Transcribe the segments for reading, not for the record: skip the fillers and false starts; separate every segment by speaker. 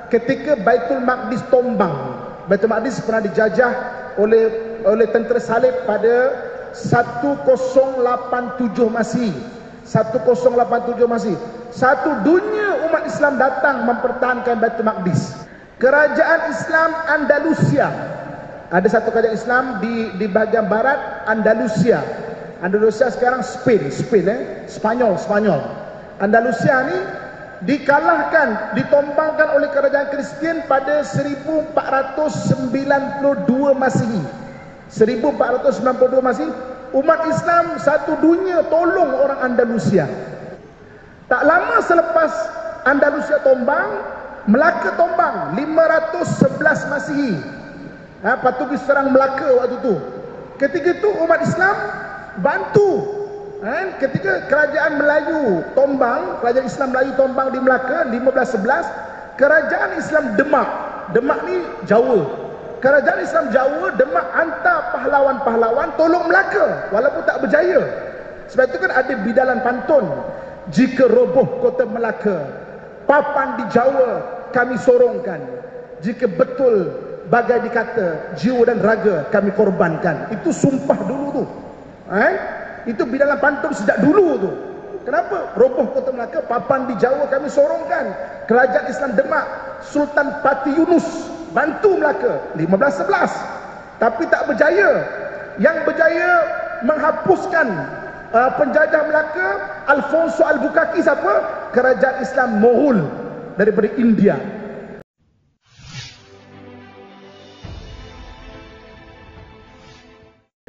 Speaker 1: ketika Baitul Maqdis tombang. Baitul Maqdis pernah dijajah oleh tentera salib pada 1087 Masihi. 1087 Masihi. Satu dunia umat Islam datang mempertahankan Baitul Maqdis. Kerajaan Islam Andalusia. Ada satu kerajaan Islam di bahagian barat Andalusia. Andalusia sekarang Spain, Spanyol. Andalusia ni dikalahkan, ditombangkan oleh kerajaan Kristian pada 1492 Masihi. 1492 Masihi, umat Islam satu dunia tolong orang Andalusia. Tak lama selepas Andalusia tombang, Melaka tombang 511 Masihi. Patu pergi serang Melaka waktu tu. Ketika itu umat Islam bantu. Ketika kerajaan Melayu tombang, kerajaan Islam Melayu tombang di Melaka 1511, kerajaan Islam Demak ni Jawa. Kerajaan Islam Jawa Demak hantar pahlawan-pahlawan tolong Melaka walaupun tak berjaya. Sebab itu kan ada bidalan pantun, jika roboh kota Melaka, papan di Jawa kami sorongkan. Jika betul bagai dikata, jiwa dan raga kami korbankan. Itu sumpah dulu tu. Itu bidalan pantun sejak dulu tu. Kenapa? Roboh kota Melaka, papan di Jawa kami sorongkan. Kerajaan Islam Demak, Sultan Pati Yunus bantu Melaka 1511, tapi tak berjaya. Yang berjaya menghapuskan penjajah Melaka, Alfonso Albuquerque siapa? Kerajaan Islam Moghul daripada India.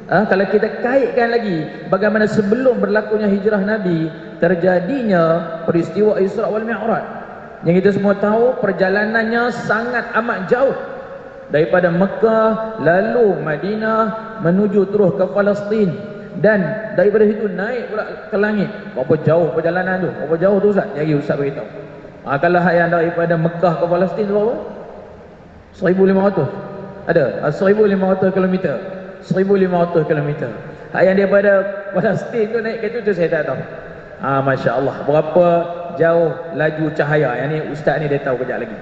Speaker 2: Kalau kita kaitkan lagi bagaimana sebelum berlakunya hijrah Nabi, terjadinya peristiwa Isra wal Mi'raj. Yang kita semua tahu perjalanannya sangat amat jauh. Daripada Mekah lalu Madinah menuju terus ke Palestin, dan daripada situ naik pula ke langit. Berapa jauh perjalanan tu? Berapa jauh tu Ustaz? Jadi Ustaz beritahu. Kalau yang daripada Mekah ke Palestin berapa? 1500. Ada 1500 km. 1500 km. Yang daripada Palestin tu naik ke tu saya tak tahu. Masya Allah, berapa jauh laju cahaya. Yang ni Ustaz ni dia tahu kejap lagi.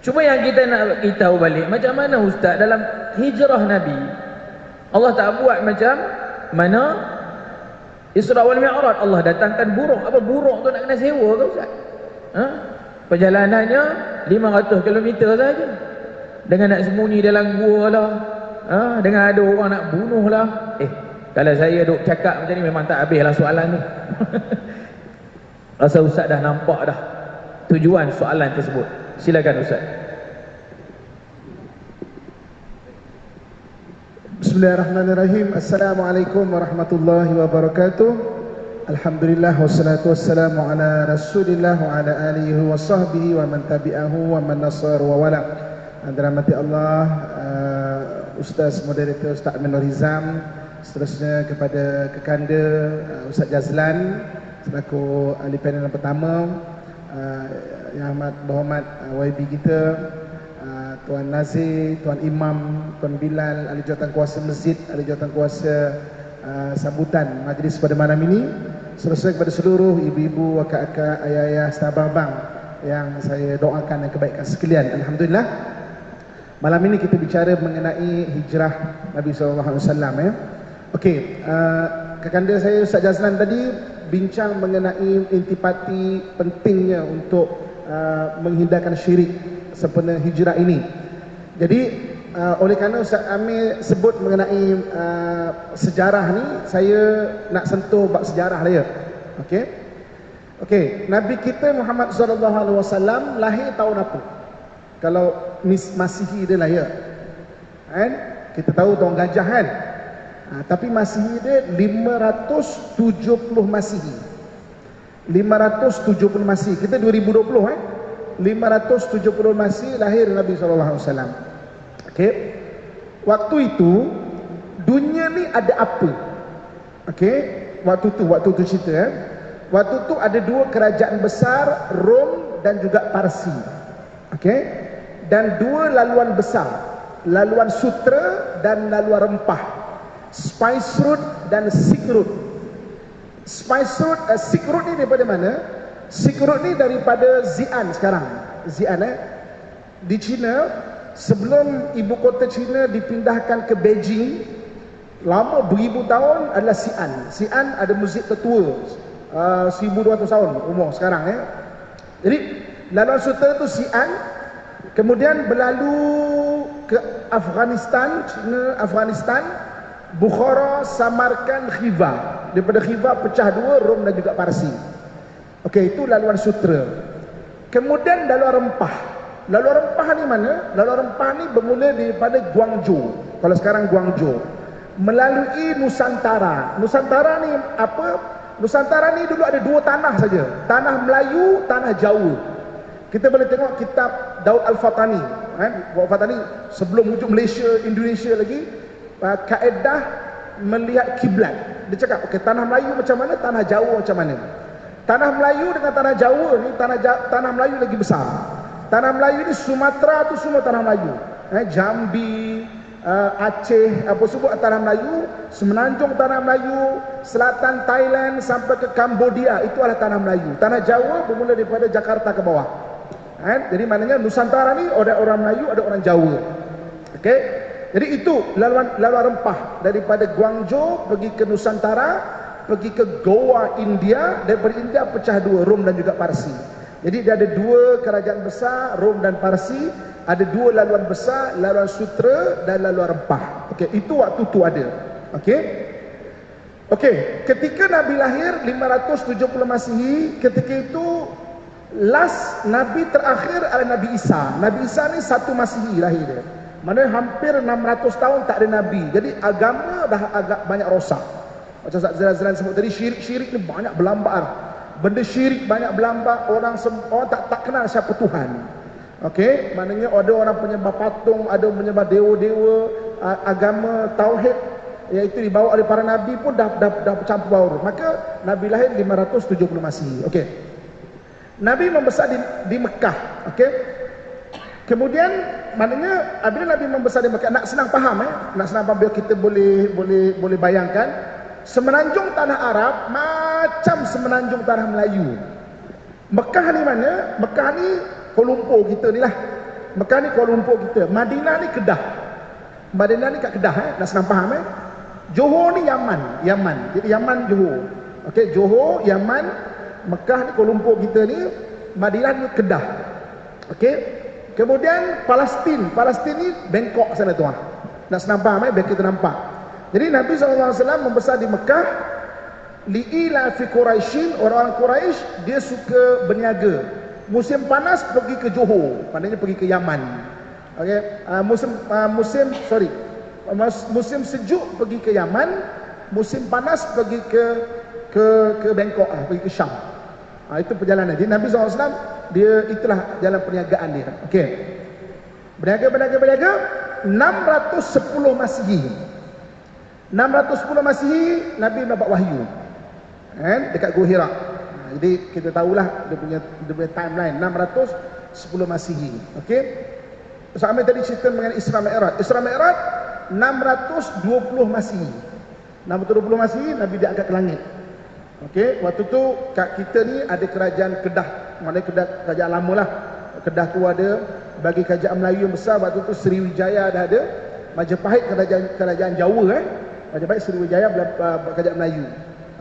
Speaker 2: Cuma yang kita nak beritahu balik, macam mana Ustaz dalam hijrah Nabi Allah tak buat macam mana Isra wal Mi'raj. Allah datangkan burung. Apa burung tu nak kena sewa ke Ustaz? Perjalanannya 500 km saja. Dengan nak sembunyi dalam gua lah, dengan ada orang nak bunuh lah. Kalau saya duk cakap macam ni memang tak habis lah soalan tu. Rasa Ustaz dah nampak dah tujuan soalan tersebut. Silakan Ustaz.
Speaker 1: Bismillahirrahmanirrahim. Assalamualaikum warahmatullahi wabarakatuh. Alhamdulillah wassalatu wassalamu ala Rasulillah wa ala alihi wa sahbihi wa man tabi'ahu wa man nasar wa wala. Dirahmati Allah, Ustaz Moderator Ustaz Aminul Hizam, seterusnya kepada kekanda Ustaz Jazlan selaku ahli panel yang pertama, Yang amat berhormat YB kita, Tuan Nazir, Tuan Imam, Tuan Bilal, ahli jawatan kuasa masjid, ahli jawatan kuasa sambutan majlis pada malam ini, seterusnya kepada seluruh ibu-ibu, akak-akak, ayah-ayah, abang-abang yang saya doakan yang kebaikan sekalian. Alhamdulillah, malam ini kita bicara mengenai hijrah Nabi SAW. Okey, kekanda saya Ustaz Jazlan tadi bincang mengenai intipati pentingnya untuk menghindarkan syirik sempena hijrah ini. Jadi oleh kerana Ustaz Amir sebut mengenai sejarah ni, saya nak sentuh bab sejarah lah ya. Okey, Nabi kita Muhammad SAW lahir tahun apa? Kalau Masihi dia lahir, kan? Kita tahu tahun gajah kan? Tapi Masihi dia 570 Masihi. 570 Masihi. Kita 2020 570 Masihi lahir Nabi SAW. Okey. Waktu itu dunia ni ada apa? Okey. Waktu tu cerita Waktu tu ada dua kerajaan besar, Rom dan juga Parsi. Okey. Dan dua laluan besar, laluan sutra dan laluan rempah, spice route dan silk route. Silk route ni daripada mana? Silk route ni daripada Xi'an sekarang, Xi'an di China, sebelum ibu kota China dipindahkan ke Beijing, lama beribu tahun adalah Xi'an. Xi'an ada masjid tertua, 1200 tahun umur sekarang Jadi laluan sutera itu Xi'an, kemudian berlalu ke Afghanistan, China, Afghanistan, Bukhara, Samarkand, Khiva. Daripada Khiva pecah dua, Rom dan juga Parsi. Okey, itu laluan sutera. Kemudian laluan rempah. Laluan rempah ni mana? Laluan rempah ni bermula daripada Guangzhou. Kalau sekarang Guangzhou, melalui Nusantara. Nusantara ni apa? Nusantara ni dulu ada dua tanah saja. Tanah Melayu, tanah Jawa. Kita boleh tengok kitab Daud Al-Fatani. Al-Fatani sebelum wujud Malaysia, Indonesia lagi, kaedah melihat kiblat. Dia cakap, okey, tanah Melayu macam mana, tanah Jawa macam mana. Tanah Melayu dengan tanah Jawa ni, tanah Melayu lagi besar. Tanah Melayu ni Sumatera tu semua tanah Melayu. Jambi, Aceh, apa semua tanah Melayu, semenanjung tanah Melayu, selatan Thailand sampai ke Cambodia, itu adalah tanah Melayu. Tanah Jawa bermula daripada Jakarta ke bawah. Jadi maknanya Nusantara ni ada orang Melayu, ada orang Jawa. Okey. Jadi itu laluan rempah daripada Guangzhou pergi ke Nusantara, pergi ke Goa, India. Daripada India pecah dua, Rom dan juga Parsi. Jadi dia ada dua kerajaan besar, Rom dan Parsi. Ada dua laluan besar, laluan sutera dan laluan rempah. Okey, itu waktu tu ada. Okey. Okey, ketika Nabi lahir 570 Masihi, ketika itu last Nabi terakhir adalah Nabi Isa. Nabi Isa ni 1 Masihi lahir dia. Maknanya hampir 600 tahun tak ada Nabi. Jadi agama dah agak banyak rosak. Macam Ustaz Zalan sebut tadi, syirik ni banyak berlambar. Benda syirik banyak berlambar. Orang tak kenal siapa Tuhan. Okey, maknanya ada orang penyembah patung, ada penyembah dewa-dewa, agama tauhid iaitu dibawa oleh para nabi pun dah bercampur baur. Maka Nabi lahir 570 Masihi. Okey. Nabi membesar di Mekah. Okey. Kemudian maknanya apabila Nabi membesar di Mekah, nak senang faham nak senang faham biar kita boleh bayangkan, semenanjung tanah Arab macam semenanjung tanah Melayu. Mekah ni mana? Mekah ni Kuala Lumpur kita ni lah. Mekah ni Kuala Lumpur kita. Madinah ni Kedah. Madinah ni kat Kedah nak senang faham Johor ni Yaman. Jadi Yaman, Johor. Okey, Johor, Yaman, Mekah ni Kuala Lumpur kita ni, Madinah ni Kedah. Okey. Kemudian Palestin ni Bangkok sana tuan. Nak senang faham biar kita nampak. Jadi Nabi SAW membesar di Mekah. Li'ila fi Quraisyin, orang-orang Quraisy dia suka berniaga. Musim panas pergi ke Johor, maknanya pergi ke Yaman. Okey, musim sejuk pergi ke Yaman, musim panas pergi ke Bangkok, pergi ke Syam. Itu perjalanan. Jadi Nabi SAW dia itulah jalan perniagaan dia. Okey. Berniaga 610 Masihi. 610 Masihi Nabi dapat wahyu. Dekat Gua Hira. Jadi kita tahulah dia punya timeline 610 Masihi. Okey. Ustaz Amir tadi cerita mengenai Isra Mi'raj. Isra Mi'raj 620 Masihi. 620 Masihi Nabi diangkat ke langit. Okey, waktu tu kat kita ni ada kerajaan Kedah. Maknanya kerajaan lama lah. Kedah tu ada, bagi kerajaan Melayu yang besar waktu tu Sriwijaya dah ada. Majapahit kerajaan Jawa Majapahit, Sriwijaya kerajaan Melayu.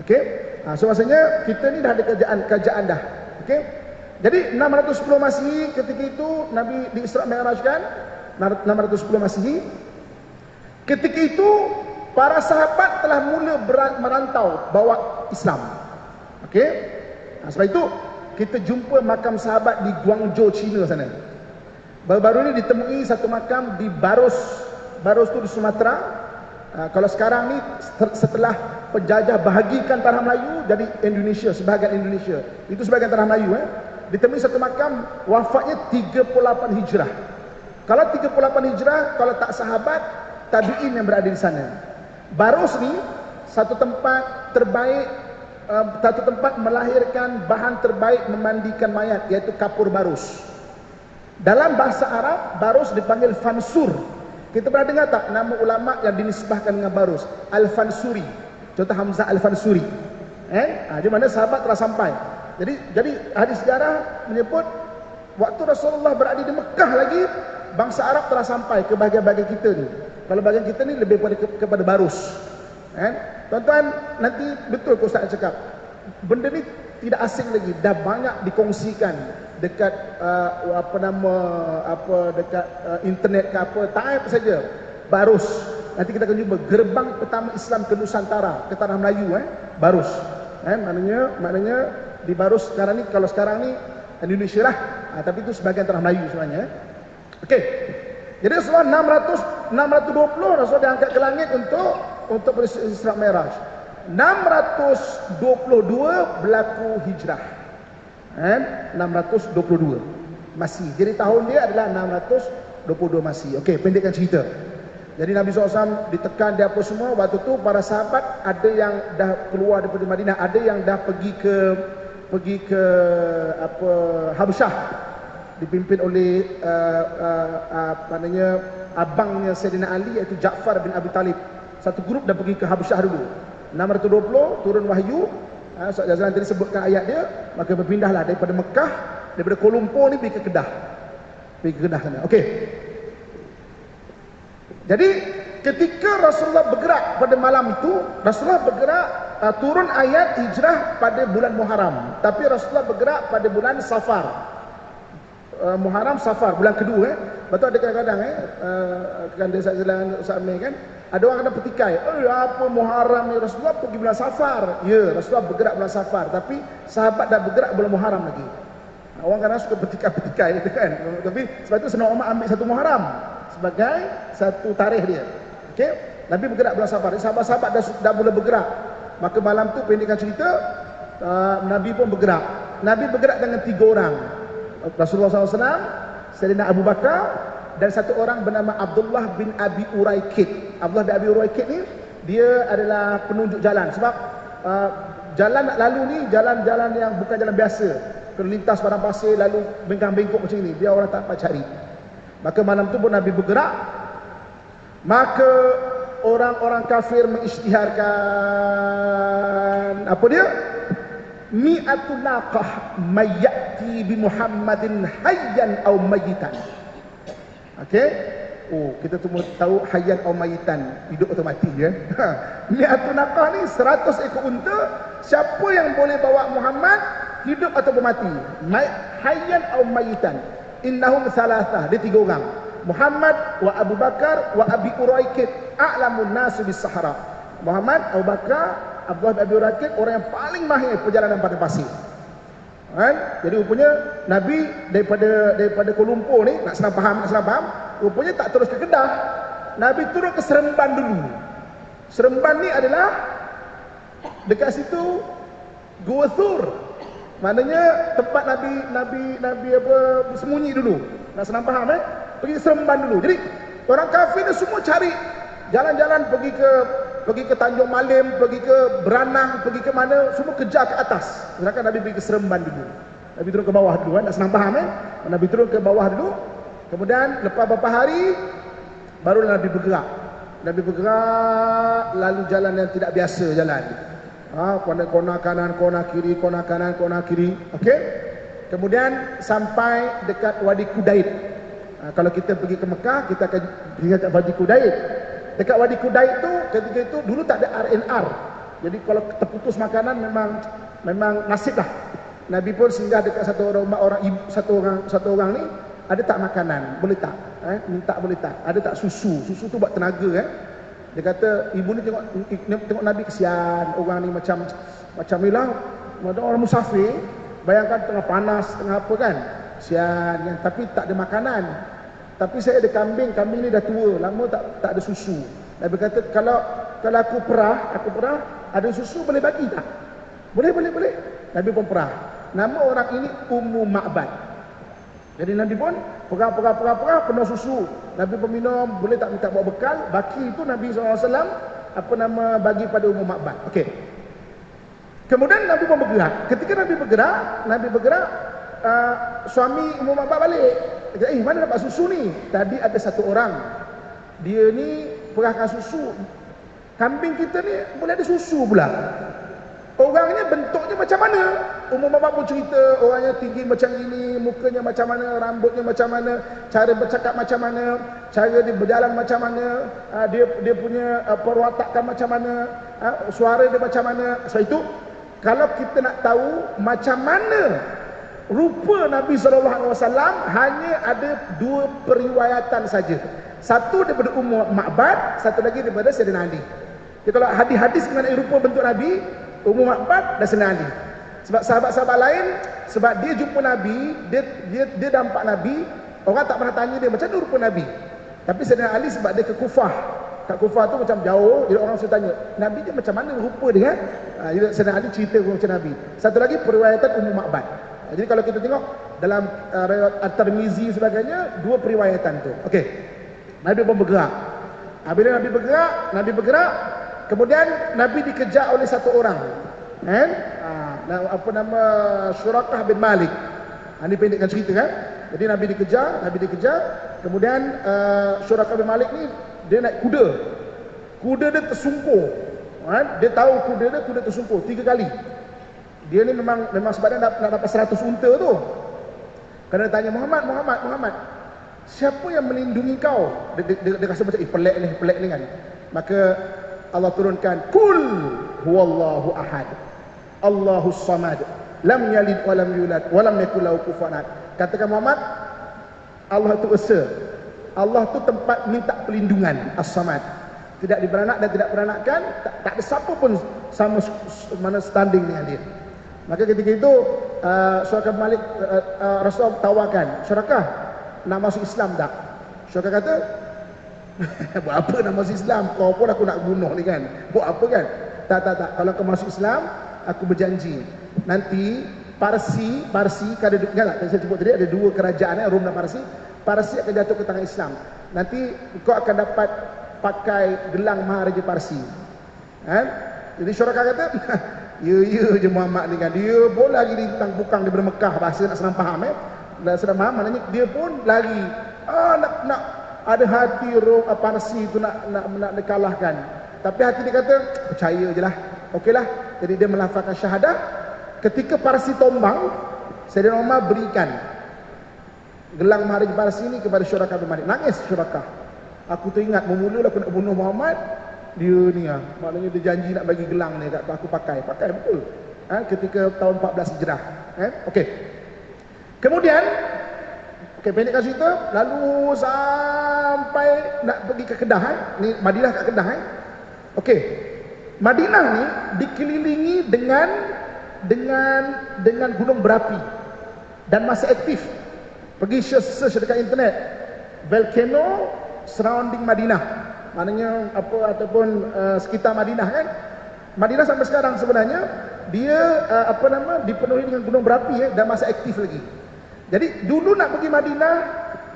Speaker 1: Okey. So maksudnya kita ni dah ada kerajaan dah. Okey. Jadi 610 Masihi ketika itu Nabi di Isra Mi'rajkan 610 Masihi. Ketika itu para sahabat telah mula merantau bawa Islam. Okey. Sebab itu kita jumpa makam sahabat di Guangzhou, China sana. Baru-baru ni ditemui satu makam di Baros. Baros tu di Sumatera. Kalau sekarang ni setelah penjajah bahagikan tanah Melayu jadi Indonesia, sebahagian Indonesia. Itu sebahagian tanah Melayu Ditemui satu makam, wafatnya 38 Hijrah. Kalau 38 Hijrah, kalau tak sahabat, tabi'in yang berada di sana. Baros ni satu tempat terbaik, satu tempat melahirkan bahan terbaik memandikan mayat, iaitu kapur Baros. Dalam bahasa Arab, Baros dipanggil Fansur. Kita pernah dengar tak nama ulama yang dinisbahkan dengan Baros? Al-Fansuri. Contoh Hamzah Al-Fansuri. Di mana sahabat telah sampai. Jadi hadis sejarah menyebut Waktu Rasulullah berada di Mekah lagi, bangsa Arab telah sampai ke bahagian-bahagian kita ni. Kalau bahagian kita ni lebih kepada Barus. Tuan-tuan, nanti betul Ustaz cakap, benda ni tidak asing lagi, dah banyak dikongsikan dekat dekat internet ke apa, type saja Barus. Nanti kita akan jumpa gerbang pertama Islam ke Nusantara, ke tanah Melayu, Barus. Maknanya di Barus sekarang ni, kalau sekarang ni Indonesia lah, tapi itu sebagian tanah Melayu sebenarnya. Okey. Jadi Rasulullah 620 Rasul diangkat ke langit untuk Isra Mi'raj. 622 berlaku hijrah. 622 masih. Jadi tahun dia adalah 622 masih. Okey, pendekkan cerita. Jadi Nabi SAW ditekan dia apa semua. Waktu tu para sahabat ada yang dah keluar daripada Madinah, ada yang dah pergi ke Habsyah, dipimpin oleh abangnya Sayyidina Ali, iaitu Ja'far bin Abi Talib. Satu grup dah pergi ke Habsyah dulu. 620 turun wahyu. Jazalan tadi sebutkan ayat dia, maka berpindahlah daripada Mekah, daripada Kuala Lumpur ni pergi ke Kedah. Sana. Okey. Jadi ketika Rasulullah bergerak pada malam itu, Rasulullah bergerak turun ayat hijrah pada bulan Muharram, tapi Rasulullah bergerak pada bulan Safar. Muharram, Safar, bulan kedua. Betul ada kadang-kadang kan dia Ustaz Amir kan, ada orang kena petikai, apa Muharram ni, Rasulullah pergi bulan Safar. Ya, Rasulullah bergerak bulan Safar, tapi sahabat dah bergerak bulan Muharram lagi. Orang kadang suka petikai gitu kan. Tapi sebab itu Sayyidina Umar ambil satu Muharram sebagai satu tarikh dia. Okey, Nabi bergerak bulan Safar. Sahabat-sahabat dah mula bergerak. Maka malam tu pendekkan cerita, Nabi pun bergerak. Nabi bergerak dengan 3 orang. Rasulullah SAW, Sayyidina Abu Bakar, dan satu orang bernama Abdullah bin Abi Uraikid. Abdullah bin Abi Uraikid ni dia adalah penunjuk jalan, sebab jalan nak lalu ni jalan-jalan yang bukan jalan biasa, kena lintas padang pasir lalu bengkang-bengkok macam ni, biar orang tak dapat cari. Maka malam tu pun Nabi bergerak. Maka orang-orang kafir mengisytiharkan apa dia? Mi'atu naqah mayyati bi Muhammadin hayyan aw mayyitan. Okey? Kita semua tahu hayyan aw mayyitan, hidup atau mati ya. Mi'atu naqah ni 100 ekor unta, siapa yang boleh bawa Muhammad hidup atau mati? Hayyan aw mayyitan. Innahum thalathah, dia 3 orang. Muhammad wa Abu Bakar wa Abi Uraikid a'lamun nas bis Sahara. Muhammad, Abu Bakar, Abdullah bin Abi Uraikid, orang yang paling mahir perjalanan padang pasir. Jadi rupanya Nabi daripada Kuala Lumpur ni, nak senang faham, rupanya tak terus ke Kedah. Nabi turun ke Seremban dulu. Seremban ni adalah dekat situ Gua Thur. Maknanya tempat Nabi bersembunyi dulu. Nak senang faham pergi Seremban dulu. Jadi orang kafir ni semua cari jalan-jalan pergi ke Tanjung Malim, pergi ke Beranang, pergi ke mana, semua kejar ke atas. Sedangkan Nabi pergi ke Seremban dulu. Nabi turun ke bawah dulu, nak senang faham Nabi turun ke bawah dulu. Kemudian lepas beberapa hari baru Nabi bergerak. Nabi bergerak lalu jalan yang tidak biasa jalan. Kona kanan, kona kiri, kona kanan, kona kiri. Okey. Kemudian sampai dekat Wadi Kudaid. Kalau kita pergi ke Mekah, kita akan pergi ke Wadi Kudaid. Dekat Wadi Kudaid tu ketika itu dulu tak ada RNR. Jadi kalau terputus makanan memang nasib lah. Nabi pun singgah dekat satu orang ni, ada tak makanan? Boleh tak? Minta boleh tak? Ada tak susu? Susu tu buat tenaga Dia kata ibu ni tengok Nabi, kesian orang ni macam ni lah, orang musafir. Bayangkan tengah panas, tengah apa kan? Kesian kan? Tapi tak ada makanan. Tapi saya ada kambing ni dah tua, lama tak ada susu. Nabi kata kalau aku perah ada susu boleh bagi tak? Boleh. Nabi pun perah. Nama orang ini Ummu Ma'bad. Jadi Nabi pun perah penuh susu. Nabi pun minum, boleh tak minta bawa bekal? Baki itu Nabi SAW bagi pada Ummu Ma'bad. Okey. Kemudian Nabi pun bergerak. Ketika Nabi bergerak, suami Ummu Ma'bad balik. Dia kata, mana dapat susu ni? Tadi ada satu orang, dia ni perahkan susu. Kambing kita ni boleh ada susu pula. Orangnya bentuknya macam mana? Ummu Mamat pun cerita orangnya tinggi macam ini, mukanya macam mana, rambutnya macam mana, cara bercakap macam mana, cara dia berjalan macam mana, dia punya perwatakan macam mana, suara dia macam mana. So itu kalau kita nak tahu macam mana rupa Nabi SAW, hanya ada dua periwayatan saja. Satu daripada Ummu Ma'bad, satu lagi daripada Sayyidina Ali. Jadi kalau hadis-hadis mengenai rupa bentuk Nabi, Ummu Ma'bad dan Sayyidina Ali. Sebab sahabat-sahabat lain, sebab dia jumpa Nabi, dia nampak Nabi, orang tak pernah tanya dia macam mana rupa Nabi. Tapi Sayyidina Ali sebab dia ke Kufah, kat Kufah tu macam jauh, jadi orang mesti tanya, Nabi dia macam mana rupa dia kan? Jadi Sayyidina Ali cerita macam Nabi. Satu lagi periwayatan Ummu Ma'bad. Jadi kalau kita tengok dalam riwayat At-Tirmizi sebagainya, dua periwayatan tu. Okey. Nabi pun bergerak. Bila Nabi bergerak, kemudian Nabi dikejar oleh satu orang. Kan? Apa nama, Syurakah bin Malik. Ini pendekkan cerita kan. Jadi Nabi dikejar, kemudian Syurakah bin Malik ni dia naik kuda. Kuda dia tersungkur. Kan? Dia tahu kuda tersungkur 3 kali. Dia ni memang sebab dia nak dapat 100 unta tu. Kerana tanya Muhammad, siapa yang melindungi kau? Dia rasa macam pelik ni kan. Maka Allah turunkan, Kul huwallahu ahad, Allahus samad, lam yalid wa lam yulad wa lam yakul lahu kufuwan ahad. Katakan Muhammad, Allah itu esa. Allah tu tempat minta perlindungan, as-samad. Tidak diberanak dan tidak beranakkan, tak ada siapa pun sama mana standing dengan dia. Maka ketika itu Syurakah bin Malik, Rasulullah tawarkan, Syurakah nak masuk Islam tak? Syurakah kata, buat apa nak masuk Islam? Kau pun aku nak bunuh ni kan. Buat apa kan? Tak. Kalau kau masuk Islam, aku berjanji nanti Parsi kalau saya sebut tadi ada dua kerajaan, Rom dan Parsi akan jatuh ke tangan Islam. Nanti kau akan dapat pakai gelang Maharaja Parsi. Kan? Jadi Syurakah kata, ya je Muhammad ni kan. Dia pun lagi tentang bukang daripada Mekah, bahasa nak senang faham senang faham, maknanya dia pun lagi nak ada hati Parsi tu nak dikalahkan. Tapi hati dia kata, percaya je lah. Okeylah. Jadi dia melafazkan syahadah. Ketika Parsi tombang, Sayyidina Umar berikan gelang Maharaja Parsi ni kepada Syurakah bin Malik. Nangis Syurakah. Aku teringat mula aku nak bunuh Muhammad, dia ni maknanya dia janji nak bagi gelang ni kat aku pakai betul. Ketika tahun 14 Hijrah. Okey. Kemudian pendekkan cerita, lalu sampai nak pergi ke Kedah. Ni Madinah kat Kedah. Okey. Madinah ni dikelilingi dengan gunung berapi dan masih aktif. Pergi search dekat internet, volcano surrounding Madinah, maknanya apa, ataupun sekitar Madinah kan. Madinah sampai sekarang sebenarnya dia dipenuhi dengan gunung berapi dan masih aktif lagi. Jadi dulu nak pergi Madinah,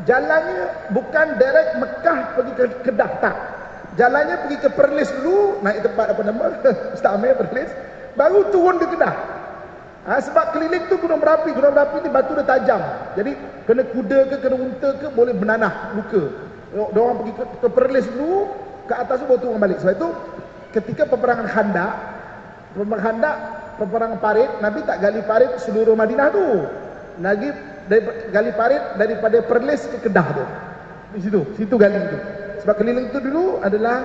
Speaker 1: jalannya bukan direct Mekah pergi ke Kedah, tak. Jalannya pergi ke Perlis dulu, naik tempat Ustaz Amir Perlis, baru turun ke Kedah. Sebab keliling tu gunung berapi ni batu dia tajam. Jadi kena kuda ke, kena unta ke, boleh menanah luka. Diorang pergi ke Perlis dulu, ke atas tu baru turun balik. Sebab itu ketika peperangan peperangan parit, Nabi tak gali parit seluruh Madinah tu. Nabi gali parit daripada Perlis ke Kedah tu. Di situ gali tu. Sebab keliling tu dulu adalah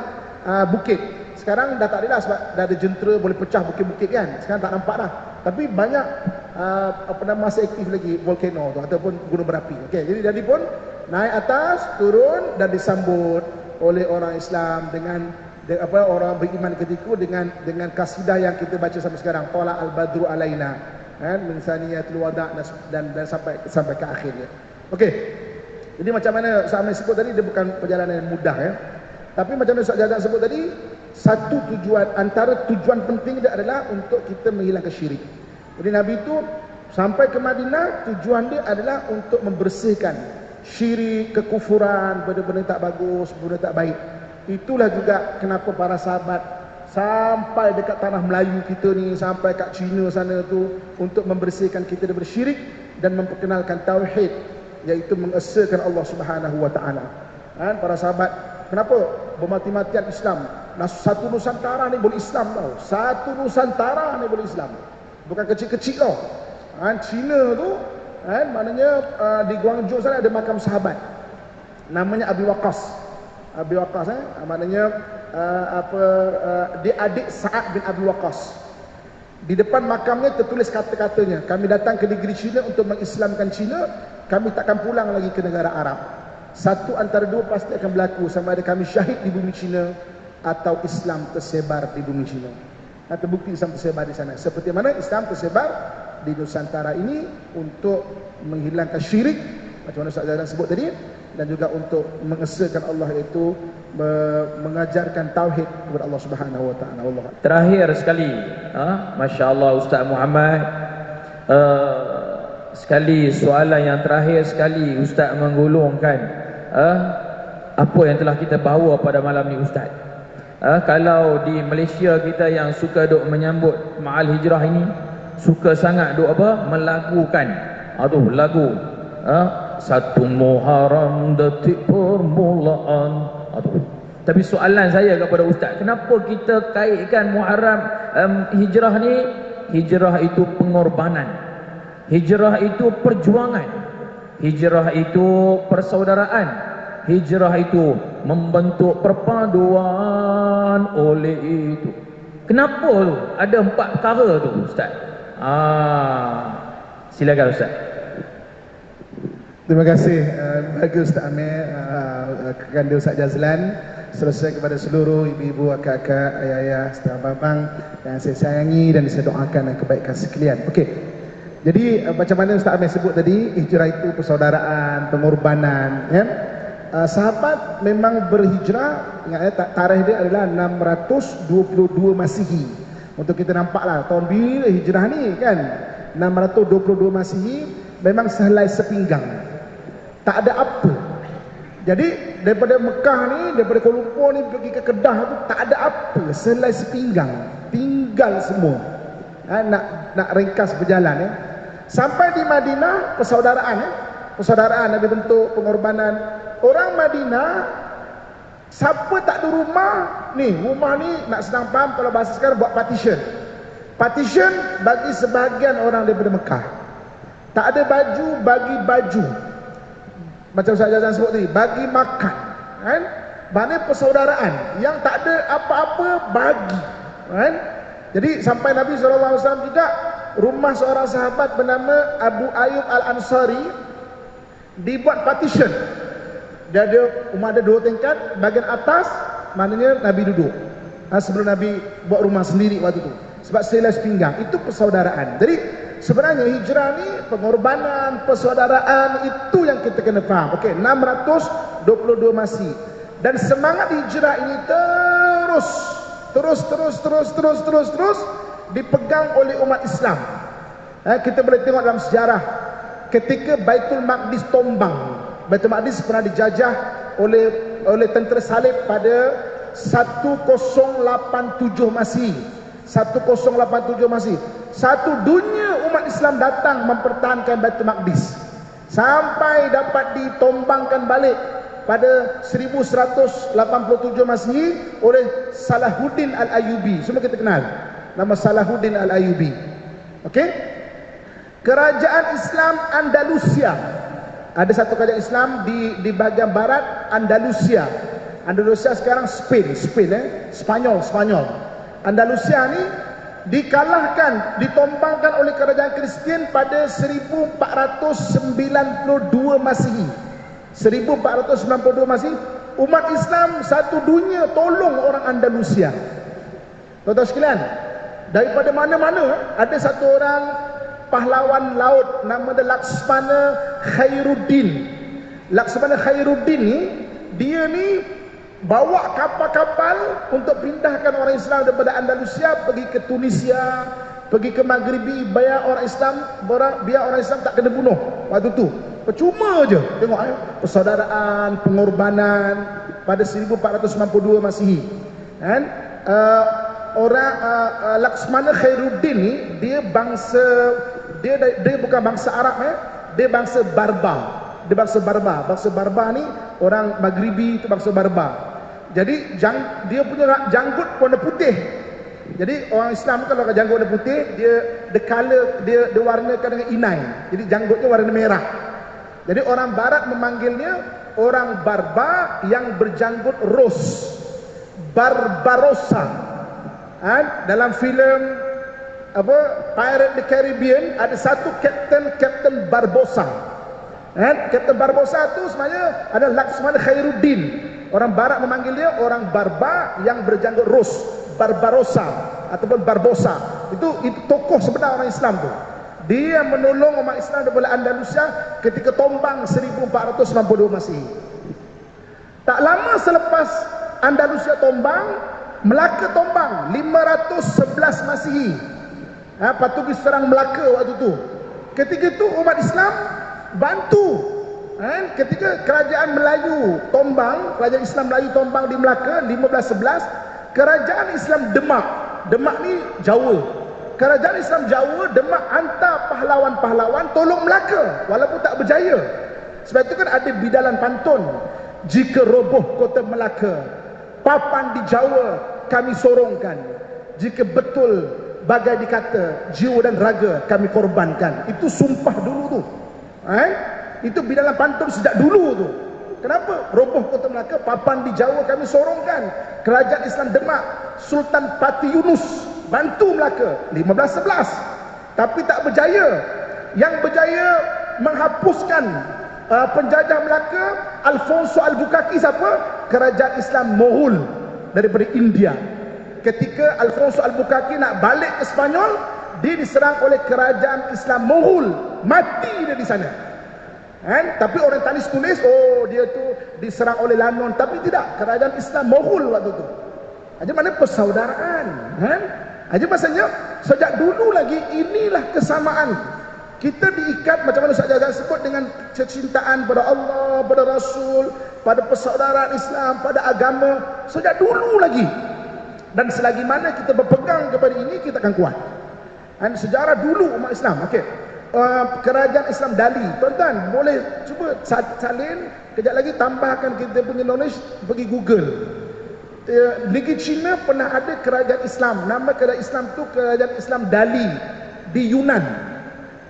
Speaker 1: bukit. Sekarang dah tak ada dah, sebab dah ada jentera boleh pecah bukit-bukit kan. Sekarang tak nampak dah. Tapi banyak masih aktif lagi volcano tu ataupun gunung berapi. Okey, jadi pun naik atas, turun dan disambut oleh orang Islam dengan orang beriman ketika dengan kasidah yang kita baca sampai sekarang, Tala al-Badru alaina, kan, min saniyatul wada' dan sampai ke akhirnya. Okey. Jadi macam mana Ustaz Amir sebut tadi, dia bukan perjalanan yang mudah Tapi macam mana Ustaz Jazan sebut tadi, satu tujuan, antara tujuan penting dia adalah untuk kita menghilangkan syirik. Jadi Nabi itu sampai ke Madinah, tujuan dia adalah untuk membersihkan syirik, kekufuran, benda-benda tak bagus, benda tak baik. Itulah juga kenapa para sahabat sampai dekat tanah Melayu kita ni, sampai kat China sana tu, untuk membersihkan kita daripada syirik dan memperkenalkan tauhid, iaitu mengesahkan Allah Subhanahu wa taala. Para sahabat, kenapa bermati-matian Islam? Satu Nusantara ni boleh Islam tau. Satu Nusantara ni boleh Islam. bukan kecil-kecil tau. Cina tu maknanya di Guangzhou sana ada makam sahabat namanya Abi Waqqas. Abi Waqqas maknanya dia adik Sa'ad bin Abi Waqqas. Di depan makamnya tertulis kata-katanya, kami datang ke negeri Cina untuk mengislamkan Cina, kami takkan pulang lagi ke negara Arab. Satu antara dua pasti akan berlaku, sama ada kami syahid di bumi Cina atau Islam tersebar di bumi Cina. Terbukti Islam tersebar di sana. Seperti mana Islam tersebar di Nusantara ini untuk menghilangkan syirik, macam mana Ustaz Zazan sebut tadi, dan juga untuk mengesahkan Allah, iaitu mengajarkan tauhid kepada Allah Subhanahu wa taala. Allah.
Speaker 2: Terakhir sekali, masya-Allah Ustaz Muhammad, sekali soalan yang terakhir sekali Ustaz menggulungkan apa yang telah kita bawa pada malam ni Ustaz. Kalau di Malaysia kita yang suka duk menyambut Ma'al Hijrah ini, suka sangat duk melagukan lagu satu Muharram detik permulaan. Tapi soalan saya kepada Ustaz, kenapa kita kaitkan Muharram hijrah ni? Hijrah itu pengorbanan, hijrah itu perjuangan, hijrah itu persaudaraan, hijrah itu membentuk perpaduan. Oleh itu, kenapa tu ada 4 perkara tu Ustaz? Silakan Ustaz.
Speaker 1: Terima kasih bagi Ustaz Amir, Kekanda Ustaz Jazlan, selesai kepada seluruh ibu-ibu, akak-akak, ayah-ayah, serta abang-abang yang saya sayangi dan saya doakan kebaikan sekalian. Okey. Jadi macam mana Ustaz Amir sebut tadi, hijrah itu persaudaraan, pengorbanan, ya. Sahabat memang berhijrah, ingat tarikh dia adalah 622 Masihi. Untuk kita nampaklah tahun bila hijrah ni kan, 622 Masihi, memang sehelai sepinggang. Tak ada apa. Jadi daripada Mekah ni, daripada Kuala Lumpur ni pergi ke Kedah tu, tak ada apa, sehelai sepinggang. Tinggal semua. Nak ringkas berjalan. Sampai di Madinah, persaudaraan. Persaudaraan ada bentuk pengorbanan. Orang Madinah, siapa tak ada rumah ni, rumah ni nak senang faham kalau bahasa sekarang, buat partition. Partition bagi sebahagian orang daripada Mekah. Tak ada baju, bagi baju. Macam Ustaz Jazan sebut tadi, bagi makan, kan? Maknanya persaudaraan. Yang tak ada apa-apa, bagi, kan? Jadi sampai Nabi SAW tidak, rumah seorang sahabat bernama Abu Ayyub Al-Ansari dibuat partition. Dia ada, rumah ada 2 tingkat, bahagian atas maknanya Nabi duduk. Sebelum Nabi buat rumah sendiri waktu itu. Sebab sehelai sepinggang, itu persaudaraan. Jadi sebenarnya hijrah ni pengorbanan, persaudaraan, itu yang kita kena faham. Okey, 622 Masihi. Dan semangat hijrah ini terus dipegang oleh umat Islam. Kita boleh tengok dalam sejarah ketika Baitul Maqdis tumbang. Baitul Maqdis pernah dijajah oleh tentera salib pada 1087 Masihi. 1087 Masihi. Satu dunia umat Islam datang mempertahankan Baitul Maqdis sampai dapat ditombangkan balik pada 1187 Masihi oleh Salahuddin Al-Ayyubi. Semua kita kenal nama Salahuddin Al-Ayyubi. Okey? Kerajaan Islam Andalusia. Ada satu kerajaan Islam di bahagian barat Andalusia. Andalusia sekarang Spain, Spanyol. Andalusia ni dikalahkan, ditombangkan oleh kerajaan Kristian pada 1492 Masihi. 1492 Masihi, umat Islam satu dunia tolong orang Andalusia. Tuan-tuan sekalian, daripada mana-mana ada satu orang pahlawan laut nama dia Laksmana Khairuddin. Laksmana Khairuddin ni, dia ni bawa kapal-kapal untuk pindahkan orang Islam daripada Andalusia pergi ke Tunisia, pergi ke Maghribi, biar orang Islam tak kena bunuh waktu tu. Percuma je. Tengok persaudaraan, pengorbanan pada 1492 Masihi. Kan? Laksmana Khairuddin ni, dia bukan bangsa Arab, dia bangsa Barbar. Bangsa Barbar ni orang Maghribi, itu bangsa Barbar. Jadi dia punya janggut warna putih. Jadi orang Islam kalau janggut dia putih, dia color, dia warnakan dengan inai. Jadi janggutnya warna merah. Jadi orang barat memanggilnya orang barbar yang berjanggut ros. Barbarossa. Dalam filem apa Pirate the Caribbean ada satu Captain Barbossa. Captain Barbossa tu sebenarnya adalah Laksmana Khairuddin. Orang barat memanggil dia orang barbar yang berjanggut ros. Barbarossa ataupun Barbosa. Itu tokoh sebenar orang Islam tu. Dia menolong umat Islam daripada Andalusia ketika tombang 1492 Masihi. Tak lama selepas Andalusia tombang, Melaka tombang 511 Masihi. Portugis serang Melaka waktu tu. Ketika itu umat Islam bantu. Ketika kerajaan Melayu tombang, kerajaan Islam Melayu tombang di Melaka 1511, kerajaan Islam Demak ni Jawa. Kerajaan Islam Jawa Demak hantar pahlawan-pahlawan tolong Melaka walaupun tak berjaya. Sebab itu kan ada bidalan pantun. Jika roboh kota Melaka, papan di Jawa kami sorongkan. Jika betul bagai dikata, jiwa dan raga kami korbankan. Itu sumpah dulu tu. Itu bidalan pantun sejak dulu tu. Kenapa? Roboh kota Melaka, papan di Jawa kami sorongkan. Kerajaan Islam Demak, Sultan Pati Yunus bantu Melaka 1511. Tapi tak berjaya. Yang berjaya menghapuskan penjajah Melaka, Alfonso Albuquerque siapa? Kerajaan Islam Moghul daripada India. Ketika Alfonso Albuquerque nak balik ke Spanyol, dia diserang oleh kerajaan Islam Moghul. Mati dia di sana. Tapi orang tanis tulis, oh dia tu diserang oleh Lanon. Tapi tidak, kerajaan Islam Moghul waktu tu. Aja mana persaudaraan. Aja maksudnya sejak dulu lagi inilah kesamaan. Kita diikat macam mana Ustaz Jazal sebut dengan kecintaan pada Allah, pada Rasul, pada persaudaraan Islam, pada agama sejak dulu lagi. Dan selagi mana kita berpegang kepada ini, kita akan kuat. Dan sejarah dulu umat Islam, okey. Kerajaan Islam Dali, tuan-tuan boleh cuba salin kejap lagi, tambahkan kita punya knowledge, pergi Google. Negeri China pernah ada kerajaan Islam, nama kerajaan Islam tu kerajaan Islam Dali di Yunan.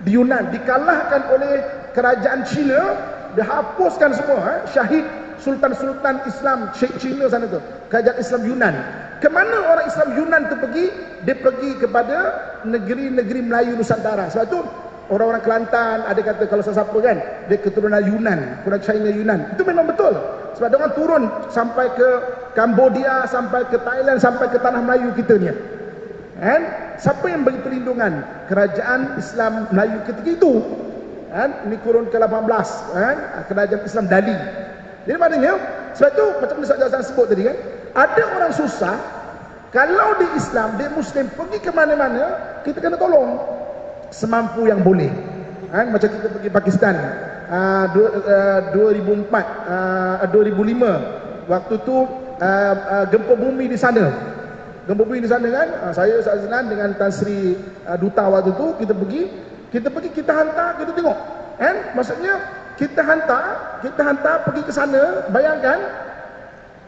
Speaker 1: Di Yunan dikalahkan oleh kerajaan China, dihapuskan semua, syahid sultan-sultan Islam Syekh China sana tu, kerajaan Islam Yunan. Kemana orang Islam Yunan tu pergi? Dia pergi kepada negeri-negeri Melayu Nusantara. Sebab tu orang-orang Kelantan ada kata kalau siapa kan dia keturunan Yunan, keturunan China Yunan. Itu memang betul. Sebab dia orang turun sampai ke Cambodia, sampai ke Thailand, sampai ke tanah Melayu kita ni. Siapa yang bagi perlindungan? Kerajaan Islam Melayu ketika itu. Ini kurun ke-18, kerajaan Islam Dali. Jadi maknanya sebab tu macam Ustaz Jazal sebut tadi kan, ada orang susah, kalau di Islam, dia Muslim pergi ke mana-mana, kita kena tolong semampu yang boleh. Macam kita pergi Pakistan 2004 2005, waktu tu gempa bumi di sana. Gempa bumi di sana kan, saya Ustaz Azlan dengan Tan Sri Duta waktu tu kita pergi, kita hantar, kita tengok. Maksudnya kita hantar pergi ke sana. Bayangkan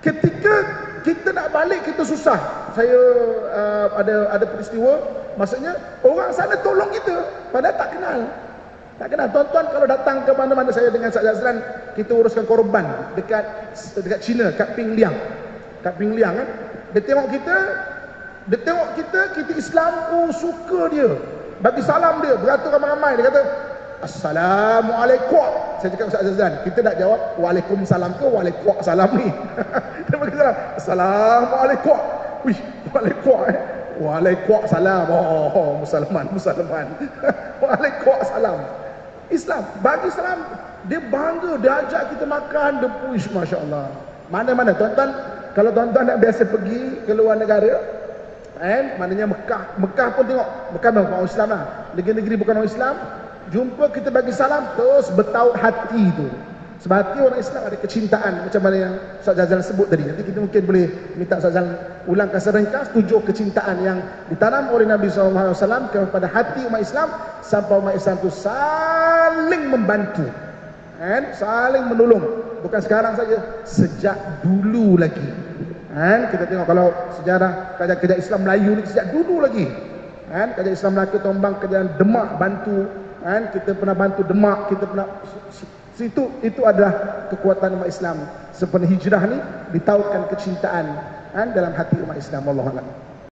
Speaker 1: ketika kita nak balik kita susah. Saya ada peristiwa, maksudnya orang sana tolong kita padahal tak kenal. Tuan-tuan kalau datang ke mana-mana, saya dengan Ustaz Azlan kita uruskan korban dekat China, kat Pingliang. Kan. Dia tengok kita Islam, suka dia. Bagi salam dia, beratur ramai-ramai, dia kata Assalamualaikum. Saya cakap Ustaz Azlan, kita nak jawab Waalaikumsalam ke Waalaikumsalam ni. Dia bagi salam, Assalamualaikum. Wih, Waalaikumsalam. Oh, Musliman. Waalaikumsalam. Islam bagi salam, dia bangga, dia ajak kita makan, dia push, masya-Allah. Mana-mana tuan-tuan, kalau tuan-tuan nak biasa pergi ke luar negara, maknanya Mekah pun tengok, Mekah memang orang Islam lah. Negeri-negeri bukan orang Islam, jumpa kita bagi salam, terus bertaut hati tu. Sebab hati orang Islam ada kecintaan, macam mana yang Ustaz Jazal sebut tadi. Nanti kita mungkin boleh minta Ustaz Jazal ulangkan serengkas 7 kecintaan yang ditanam oleh Nabi SAW kepada hati umat Islam, sampai umat Islam tu saling membantu, saling menolong. Bukan sekarang saja, sejak dulu lagi. Kan kita tengok kalau sejarah kerajaan Islam Melayu ni sejak dulu lagi. Kan kerajaan Islam Melayu Tombang, kerajaan Demak bantu, kan kita pernah bantu Demak, kita pernah situ, itu adalah kekuatan umat Islam. Sepenuh hijrah ni ditautkan kecintaan kan dalam hati umat Islam. Wallahu a'lam.